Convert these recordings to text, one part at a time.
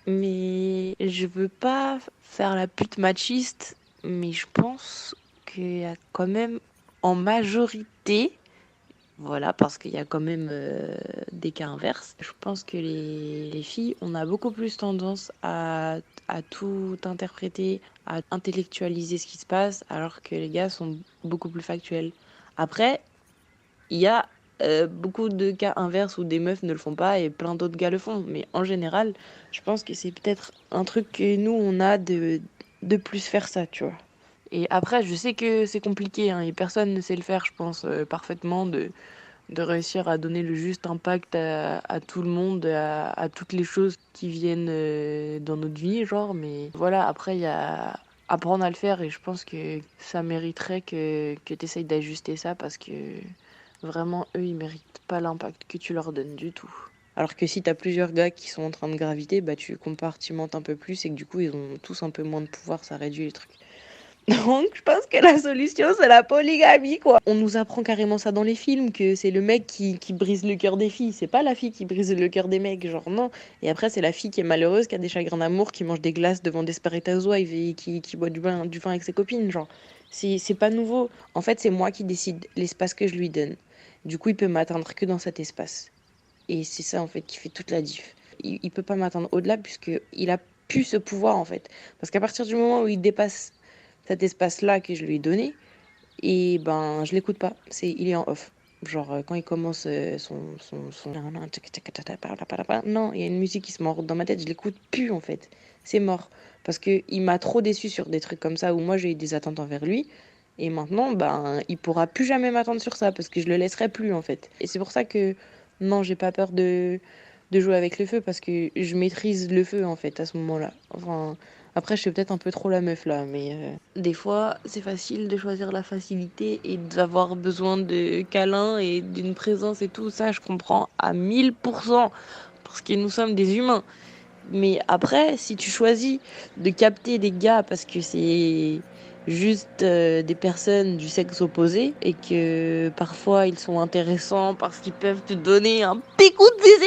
Mais je veux pas faire la pute machiste, mais je pense qu'il y a quand même, en majorité, voilà, parce qu'il y a quand même des cas inverses. Je pense que les filles, on a beaucoup plus tendance à tout interpréter, à intellectualiser ce qui se passe, alors que les gars sont beaucoup plus factuels. Après, il y a beaucoup de cas inverses où des meufs ne le font pas et plein d'autres gars le font. Mais en général, je pense que c'est peut-être un truc que nous, on a de plus faire ça, tu vois. Et après, je sais que c'est compliqué, hein, et personne ne sait le faire, je pense, parfaitement, de réussir à donner le juste impact à tout le monde, à toutes les choses qui viennent dans notre vie, genre. Mais voilà, après, il y a apprendre à le faire et je pense que ça mériterait que tu essayes d'ajuster ça parce que vraiment, eux, ils méritent pas l'impact que tu leur donnes du tout. Alors que si t'as plusieurs gars qui sont en train de graviter, bah tu compartimentes un peu plus et que du coup, ils ont tous un peu moins de pouvoir, ça réduit les trucs. Donc, je pense que la solution, c'est la polygamie, quoi. On nous apprend carrément ça dans les films, que c'est le mec qui brise le cœur des filles. C'est pas la fille qui brise le cœur des mecs, genre non. Et après, c'est la fille qui est malheureuse, qui a des chagrins d'amour, qui mange des glaces devant Desperate Housewives et qui boit du vin avec ses copines, genre. C'est pas nouveau. En fait, c'est moi qui décide l'espace que je lui donne. Du coup, il peut m'atteindre que dans cet espace. Et c'est ça, en fait, qui fait toute la diff. Il peut pas m'atteindre au-delà, puisqu'il a plus ce pouvoir, en fait. Parce qu'à partir du moment où il dépasse cet espace-là que je lui ai donné, et ben, je l'écoute pas. Il est en off. Genre, quand il commence son... Non, il y a une musique qui se met en route dans ma tête, je l'écoute plus, en fait. C'est mort. Parce que il m'a trop déçu sur des trucs comme ça, où moi, j'ai eu des attentes envers lui. Et maintenant, ben, il pourra plus jamais m'attendre sur ça, parce que je le laisserai plus, en fait. Et c'est pour ça que, non, j'ai pas peur de jouer avec le feu, parce que je maîtrise le feu, en fait, à ce moment-là. Enfin... Après, je suis peut-être un peu trop la meuf là, mais des fois, c'est facile de choisir la facilité et d'avoir besoin de câlins et d'une présence et tout. Ça, je comprends à 1000%, parce que nous sommes des humains. Mais après, si tu choisis de capter des gars parce que c'est juste des personnes du sexe opposé et que parfois ils sont intéressants parce qu'ils peuvent te donner un petit coup de baiser,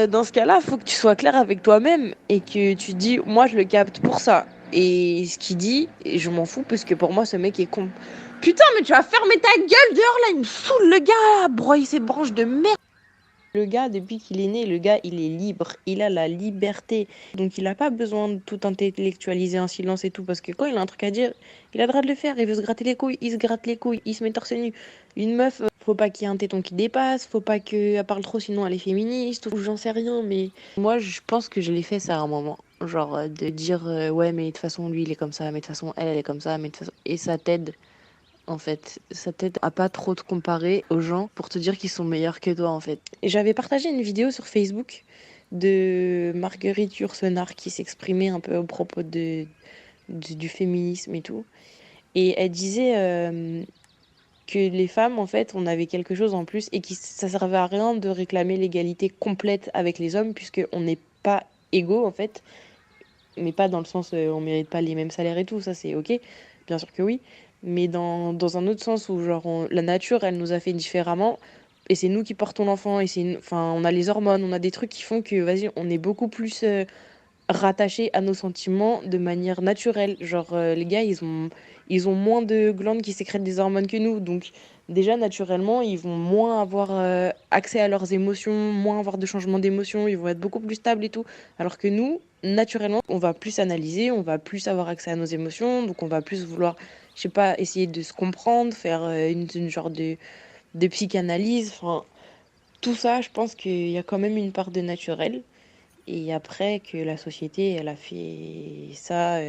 dans ce cas-là, faut que tu sois clair avec toi-même et que tu te dis, moi, je le capte pour ça. Et ce qu'il dit, et je m'en fous parce que pour moi, ce mec est con. Putain, mais tu vas fermer ta gueule dehors là, il me saoule le gars, broyer ses branches de merde. Le gars, depuis qu'il est né, le gars, il est libre, il a la liberté. Donc il n'a pas besoin de tout intellectualiser en silence et tout, parce que quand il a un truc à dire, il a le droit de le faire, il veut se gratter les couilles, il se gratte les couilles, il se met torse nu. Une meuf, faut pas qu'il y ait un téton qui dépasse, faut pas qu'elle parle trop sinon elle est féministe, ou j'en sais rien, mais moi je pense que je l'ai fait ça à un moment. Genre de dire ouais mais de toute façon lui il est comme ça, mais de toute façon elle est comme ça, mais de toute façon... Et ça t'aide en fait. Ça t'aide à pas trop te comparer aux gens pour te dire qu'ils sont meilleurs que toi, en fait. Et j'avais partagé une vidéo sur Facebook de Marguerite Yourcenar qui s'exprimait un peu au propos du féminisme et tout. Et elle disait que les femmes, en fait, on avait quelque chose en plus et que ça servait à rien de réclamer l'égalité complète avec les hommes puisqu'on n'est pas égaux, en fait. Mais pas dans le sens on mérite pas les mêmes salaires et tout, ça c'est ok, bien sûr que oui, mais dans un autre sens où genre la nature elle nous a fait différemment et c'est nous qui portons l'enfant et enfin on a les hormones, on a des trucs qui font que vas-y on est beaucoup plus rattachés à nos sentiments de manière naturelle. Genre les gars ils ont moins de glandes qui sécrètent des hormones que nous, donc déjà naturellement ils vont moins avoir accès à leurs émotions, moins avoir de changement d'émotions, ils vont être beaucoup plus stables et tout, alors que nous naturellement, on va plus analyser, on va plus avoir accès à nos émotions, donc on va plus vouloir, je sais pas, essayer de se comprendre, faire une genre de psychanalyse, enfin, tout ça, je pense qu'il y a quand même une part de naturel. Et après que la société, elle a fait ça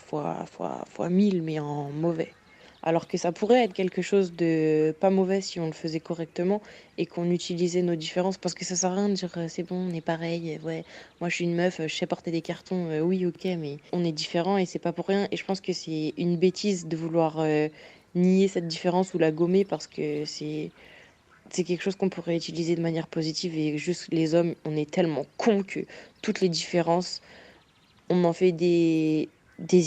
fois 1000, mais en mauvais. Alors que ça pourrait être quelque chose de pas mauvais si on le faisait correctement et qu'on utilisait nos différences. Parce que ça sert à rien de dire c'est bon, on est pareil, ouais, moi je suis une meuf, je sais porter des cartons, oui, ok, mais on est différents et c'est pas pour rien. Et je pense que c'est une bêtise de vouloir nier cette différence ou la gommer parce que c'est quelque chose qu'on pourrait utiliser de manière positive et juste les hommes, on est tellement cons que toutes les différences, on en fait des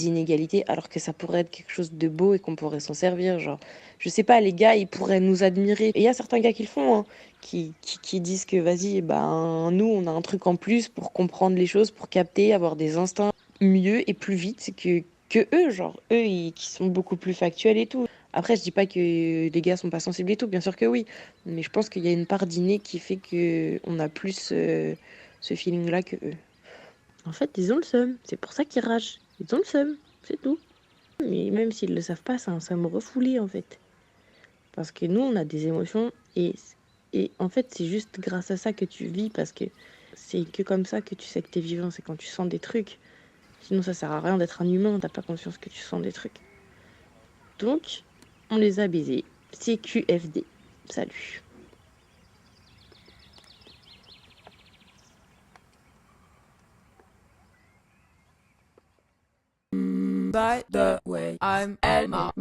inégalités alors que ça pourrait être quelque chose de beau et qu'on pourrait s'en servir. Genre, je sais pas, les gars, ils pourraient nous admirer. Et il y a certains gars qui le font, hein, qui disent que vas-y, ben, nous, on a un truc en plus pour comprendre les choses, pour capter, avoir des instincts mieux et plus vite que eux, genre, eux, qui sont beaucoup plus factuels et tout. Après, je dis pas que les gars sont pas sensibles et tout, bien sûr que oui, mais je pense qu'il y a une part d'inné qui fait que on a plus ce feeling-là que eux. En fait, ils ont le seum, c'est pour ça qu'ils ragent. Ils ont le seum, c'est tout. Mais même s'ils le savent pas, c'est un seum refoulé en fait. Parce que nous, on a des émotions et en fait, c'est juste grâce à ça que tu vis parce que c'est que comme ça que tu sais que t'es vivant, c'est quand tu sens des trucs. Sinon, ça sert à rien d'être un humain, t'as pas conscience que tu sens des trucs. Donc, on les a baisés. CQFD. Salut. By the way, I'm Elma.